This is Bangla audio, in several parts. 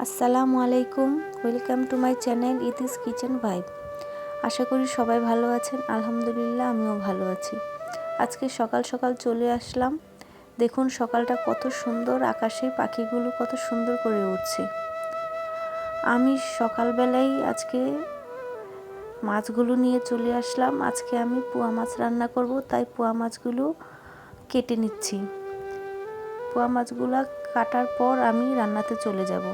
আসসালামু আলাইকুম, welcome to my channel Iti's kitchen vibe. আশা করি সবাই ভালো আছেন। আলহামদুলিল্লাহ আমিও ভালো আছি। আজকে সকাল সকাল চলে আসলাম। দেখুন সকালটা কত সুন্দর, আকাশে পাখিগুলো কত সুন্দর করে উঠছে। আমি সকালবেলায় আজকে মাছগুলো নিয়ে চলে আসলাম। আজকে আমি পোয়া মাছ রান্না করব, তাই পোয়া মাছগুলো কেটে নিচ্ছি। পোয়া মাছগুলো কাটার পর আমি রান্নাতে চলে যাব।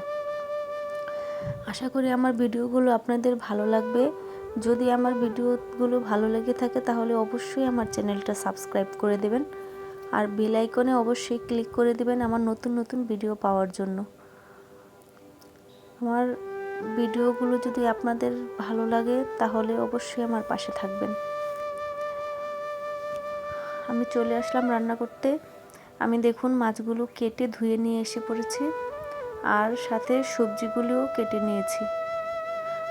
আশা করি আমার ভিডিওগুলো আপনাদের ভালো লাগবে। যদি আমার ভিডিওগুলো ভালো লেগে থাকে তাহলে অবশ্যই আমার চ্যানেলটা সাবস্ক্রাইব করে দেবেন আর বেল আইকনে অবশ্যই ক্লিক করে দেবেন আমার নতুন নতুন ভিডিও পাওয়ার জন্য। আমার ভিডিওগুলো যদি আপনাদের ভালো লাগে তাহলে অবশ্যই আমার পাশে থাকবেন। আমি চলে আসলাম রান্না করতে। আমি দেখুন মাছগুলো কেটে ধুয়ে নিয়ে এসে পড়েছি আর সাথে সবজিগুলোও কেটে নিয়েছি।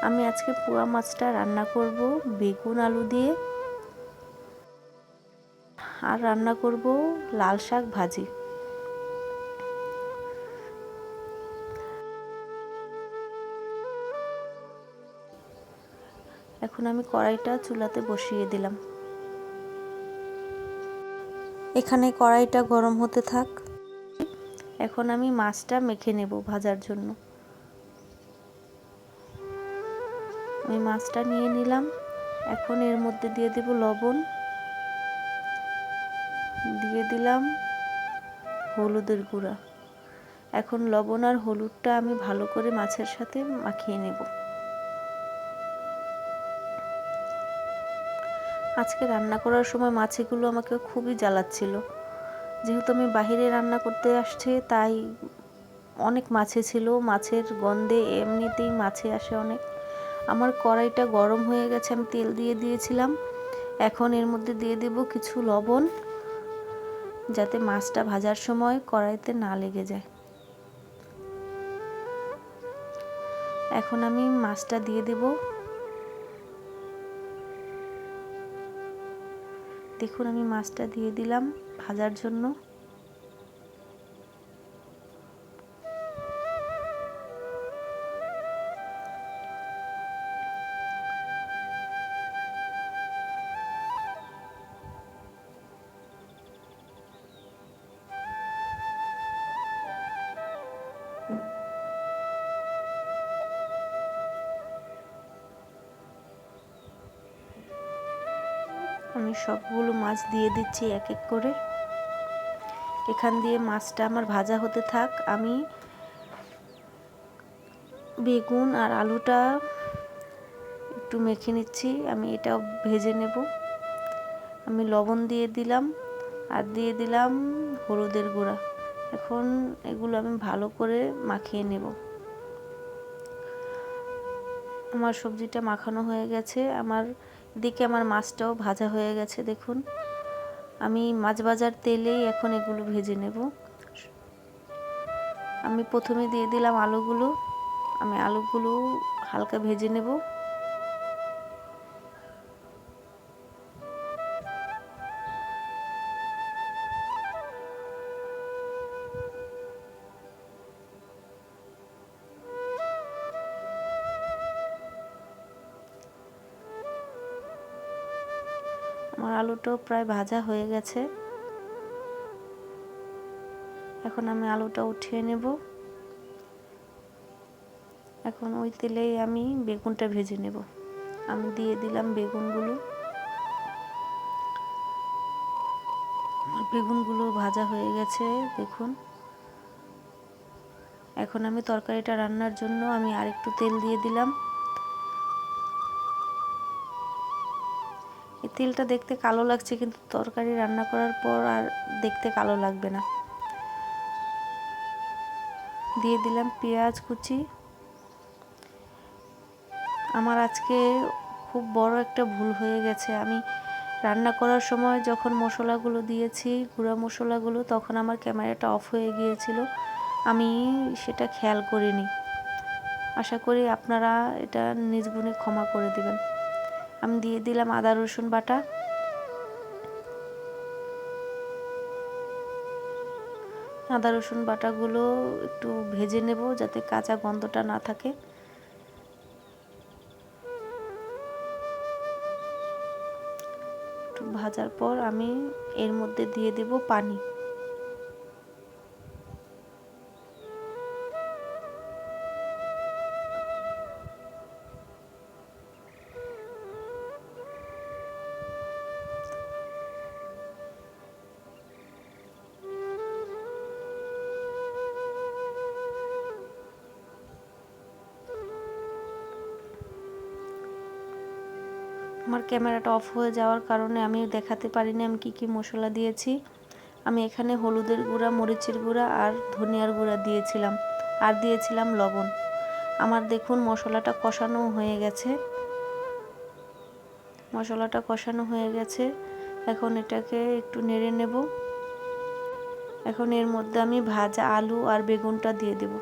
আমি আজকে পোয়া মাছটা রান্না করব বেগুন আলু দিয়ে আর রান্না করব লাল শাক ভাজি। এখন আমি কড়াইটা চুলাতে বসিয়ে দিলাম। এখানে কড়াইটা গরম হতে থাক। এখন আমি মাছটা মেখে নেব ভাজার জন্য। আমি মাছটা নিয়ে নিলাম। এখন এর মধ্যে দিয়ে দেব লবণ, দিয়ে দিলাম হলুদের গুঁড়া। এখন লবণ আর হলুদটা আমি ভালো করে মাছের সাথে মাখিয়ে নেব। আজকে রান্না করার সময় মাছগুলো আমাকে খুবই জ্বালাচ্ছিল। যেহেতু আমি বাহিরে রান্না করতে আসছি তাই অনেক মাছে ছিল, মাছের গন্ধে এমনিতেই মাছে আসে অনেক। আমার কড়াইটা গরম হয়ে গেছে, আমি তেল দিয়ে দিয়েছিলাম। এখন এর মধ্যে দিয়ে দেব কিছু লবণ, যাতে মাছটা ভাজার সময় কড়াইতে না লেগে যায়। এখন আমি মাছটা দিয়ে দেব। দেখুন আমি মাছটা দিয়ে দিলাম ভাজার জন্য। আমি সবগুলো মাছ দিয়ে দিচ্ছি এক এক করে। এখান দিয়ে মাছটা আমার ভাজা হতে থাক। আমি বেগুন আর আলুটা একটু মেখে নিচ্ছি, আমি এটাও ভেজে নেব। আমি লবণ দিয়ে দিলাম আর দিয়ে দিলাম হলুদের গুঁড়া। এখন এগুলো আমি ভালো করে মাখিয়ে নেব। আমার সবজিটা মাখানো হয়ে গেছে, আমার দিকে আমার মাছটাও ভাজা হয়ে গেছে। দেখুন আমি মাছ ভাজার তেলেই এখন এগুলো ভেজে নেব। আমি প্রথমে দিয়ে দিলাম আলুগুলো। আমি আলুগুলো হালকা ভেজে নেব। আমার আলুটাও প্রায় ভাজা হয়ে গেছে। এখন আমি আলুটা উঠিয়ে নেব। এখন ওই তেলেই আমি বেগুনটা ভেজে নেব। আমি দিয়ে দিলাম বেগুনগুলো। বেগুনগুলো ভাজা হয়ে গেছে দেখুন। এখন আমি তরকারিটা রান্নার জন্য আমি আরেকটু তেল দিয়ে দিলাম। এই তেলটা দেখতে কালো লাগছে কিন্তু তরকারি রান্না করার পর আর দেখতে কালো লাগবে না। দিয়ে দিলাম পেঁয়াজ কুচি। আমার আজকে খুব বড় একটা ভুল হয়ে গেছে। আমি রান্না করার সময় যখন মশলাগুলো দিয়েছি, গুঁড়া মশলাগুলো, তখন আমার ক্যামেরাটা অফ হয়ে গিয়েছিল। আমি সেটা খেয়াল করিনি। আশা করি আপনারা এটা নিজ গুণে ক্ষমা করে দেবেন। আমি দিয়ে দিলাম আদা রসুন বাটা। আদা রসুন বাটাগুলো একটু ভেজে নেব যাতে কাঁচা গন্ধটা না থাকে। একটু ভাজার পর আমি এর মধ্যে দিয়ে দেব পানি। আমার ক্যামেরাটা অফ হয়ে যাওয়ার কারণে আমি দেখাতে পারিনি আমি কি মশলা দিয়েছি। আমি এখানে হলুদের গুঁড়া, মরিচের গুঁড়া আর ধনিয়ার গুঁড়া দিয়েছিলাম, আর দিয়েছিলাম লবণ। আমার দেখুন মশলাটা কষানো হয়ে গেছে। মশলাটা কষানো হয়ে গেছে, এখন এটাকে একটু নেড়ে নেব। এখন এর মধ্যে আমি ভাজা আলু আর বেগুনটা দিয়ে দেব।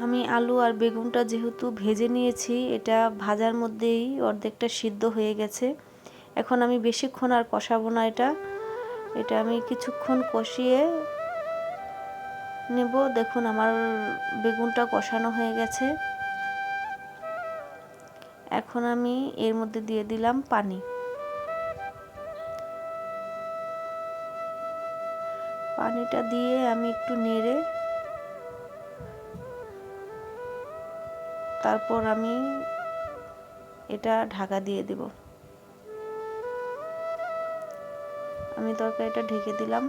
আমি আলু আর বেগুনটা যেহেতু ভেজে নিয়েছি, এটা ভাজার মধ্যেই অর্ধেকটা সিদ্ধ হয়ে গেছে। এখন আমি বেশিক্ষণ আর কষাবো না, এটা আমি কিছুক্ষণ কষিয়ে নেব। দেখুন আমার বেগুনটা কষানো হয়ে গেছে। এখন আমি এর মধ্যে দিয়ে দিলাম পানি। পানিটা দিয়ে আমি একটু নেড়ে তারপর আমি এটা ঢাকা দিয়ে দেব। আমি তরকারিটা ঢেকে দিলাম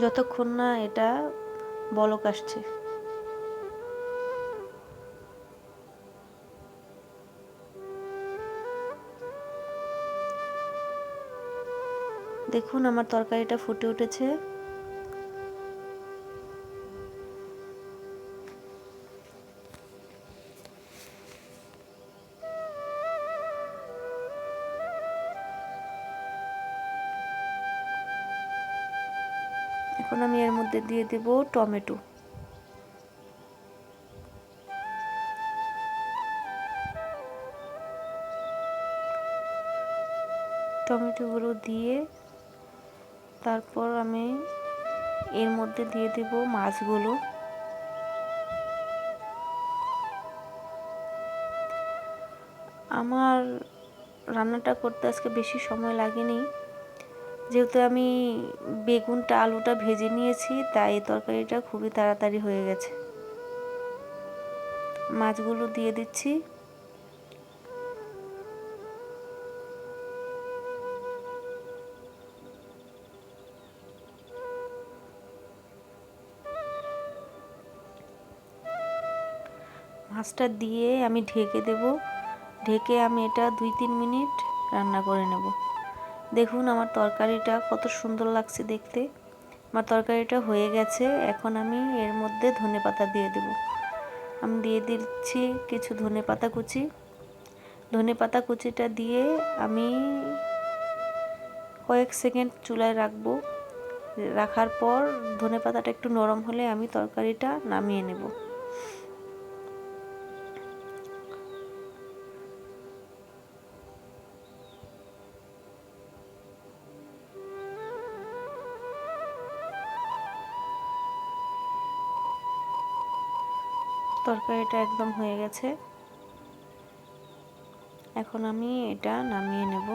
যতক্ষণ না এটা বলক আসছে। দেখুন আমার তরকারিটা ফুটে উঠেছে। এখন আমি এর মধ্যে দিয়ে দেব টমেটো। টমেটোগুলো দিয়ে তারপর আমি এর মধ্যে দিয়ে দেব মাছগুলো। আমার রান্নাটা করতে আজকে বেশি সময় লাগেনি, যেহেতু আমি বেগুনটা আলুটা ভেজে নিয়েছি, তাই তরকারিটা খুবই তাড়াতাড়ি হয়ে গেছে। মাছগুলো দিয়ে দিচ্ছি। মাছটা দিয়ে আমি ঢেকে দেব। ঢেকে আমি এটা 2-3 মিনিট রান্না করে নেব। দেখুন আমার তরকারিটা কত সুন্দর লাগছে দেখতে। আমার তরকারিটা হয়ে গেছে। এখন আমি এর মধ্যে ধনেপাতা দিয়ে দেব। আমি দিয়ে দিচ্ছি কিছু ধনেপাতা কুচি। ধনেপাতা কুচিটা দিয়ে আমি কয়েক সেকেন্ড চুলায় রাখবো। রাখার পর ধনেপাতাটা একটু নরম হলে আমি তরকারিটা নামিয়ে নেব। তরকারিটা একদম হয়ে গেছে। এখন আমি এটা নামিয়ে নেব।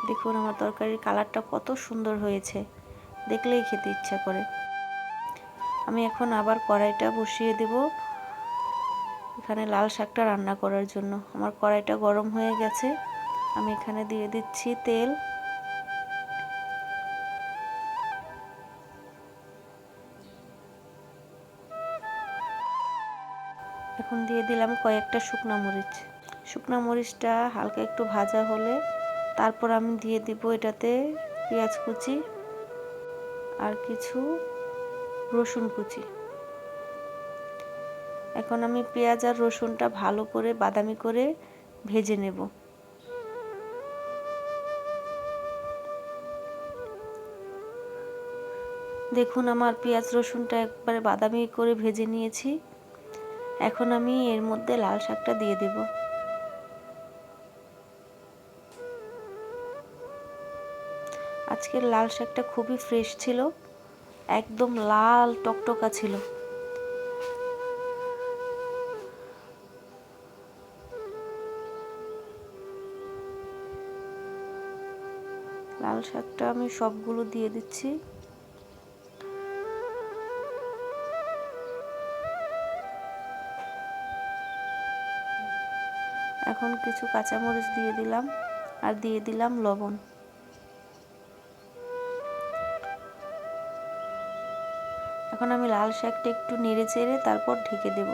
দেখুন আমার তরকারির কালারটা কত সুন্দর হয়েছে, দেখলেই খেতে ইচ্ছা করে। আমি এখন আবার কড়াইটা বসিয়ে দেব এখানে লাল শাকটা রান্না করার জন্য। আমার কড়াইটা গরম হয়ে গেছে। আমি এখানে দিয়ে দিচ্ছি তেল। এখন দিয়ে দিলাম কয়েকটা শুকনা মরিচ। শুকনা মরিচটা হালকা একটু ভাজা হলে তারপর আমি দিয়ে দিব এটাতে পেঁয়াজ কুচি আর কিছু রসুন কুচি। এখন আমি পেঁয়াজ আর রসুনটা ভালো করে বাদামি করে ভেজে নেব। দেখুন আমার পেঁয়াজ রসুনটা একবারে বাদামি করে ভেজে নিয়েছি। এখন আমি এর মধ্যে লাল শাকটা দিয়ে দেব। আজকের লাল শাকটা খুবই ফ্রেশ ছিল, একদম লাল টকটকা ছিল। লাল শাকটা আমি সবগুলো দিয়ে দিচ্ছি। এখন কিছু কাঁচামরিচ দিয়ে দিলাম আর দিয়ে দিলাম লবণ। এখন আমি লাল শাকটা একটু নেড়ে চেড়ে তারপর ঢেকে দেব।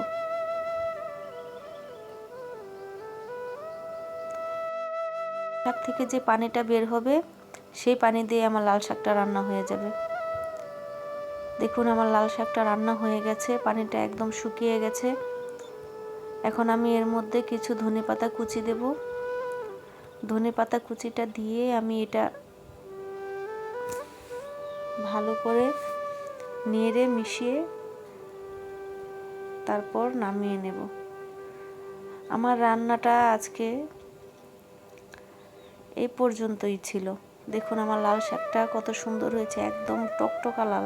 শাক থেকে যে পানিটা বের হবে সেই পানি দিয়ে আমার লাল শাকটা রান্না হয়ে যাবে। দেখুন আমার লাল শাকটা রান্না হয়ে গেছে, পানিটা একদম শুকিয়ে গেছে। এখন আমি এর মধ্যে কিছু ধনেপাতা কুচি দেব। ধনেপাতা কুচিটা দিয়ে আমি এটা ভালো করে নেড়ে মিশিয়ে তারপর নামিয়ে নেব। আমার রান্নাটা আজকে এই পর্যন্তই ছিল। দেখুন আমার লাল শাকটা কত সুন্দর হয়েছে, একদম টকটকা লাল।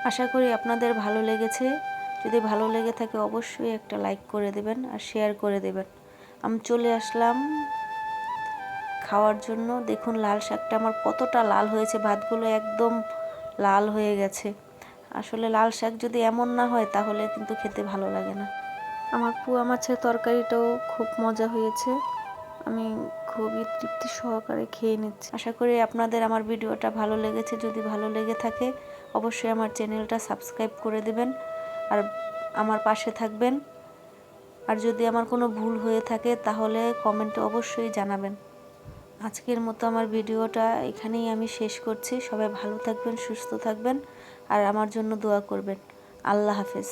আশা করি আপনাদের ভালো লেগেছে। যদি ভালো লেগে থাকে অবশ্যই একটা লাইক করে দেবেন আর শেয়ার করে দেবেন। আমি চলে আসলাম খাওয়ার জন্য। দেখুন লাল শাকটা আমার কতটা লাল হয়েছে, ভাতগুলো একদম লাল হয়ে গেছে। আসলে লাল শাক যদি এমন না হয় তাহলে কিন্তু খেতে ভালো লাগে না। আমার পোয়া মাছের তরকারিটাও খুব মজা হয়েছে, আমি খুবই তৃপ্তি সহকারে খেয়ে নিচ্ছি। আশা করি আপনাদের আমার ভিডিওটা ভালো লেগেছে। যদি ভালো লেগে থাকে অবশ্যই আমার চ্যানেলটা সাবস্ক্রাইব করে দেবেন আর আমার পাশে থাকবেন। আর যদি আমার কোনো ভুল হয়ে থাকে তাহলে কমেন্টে অবশ্যই জানাবেন। আজকের মতো আমার ভিডিওটা এখানেই আমি শেষ করছি। সবাই ভালো থাকবেন, সুস্থ থাকবেন আর আমার জন্য দোয়া করবেন। আল্লাহ হাফেজ।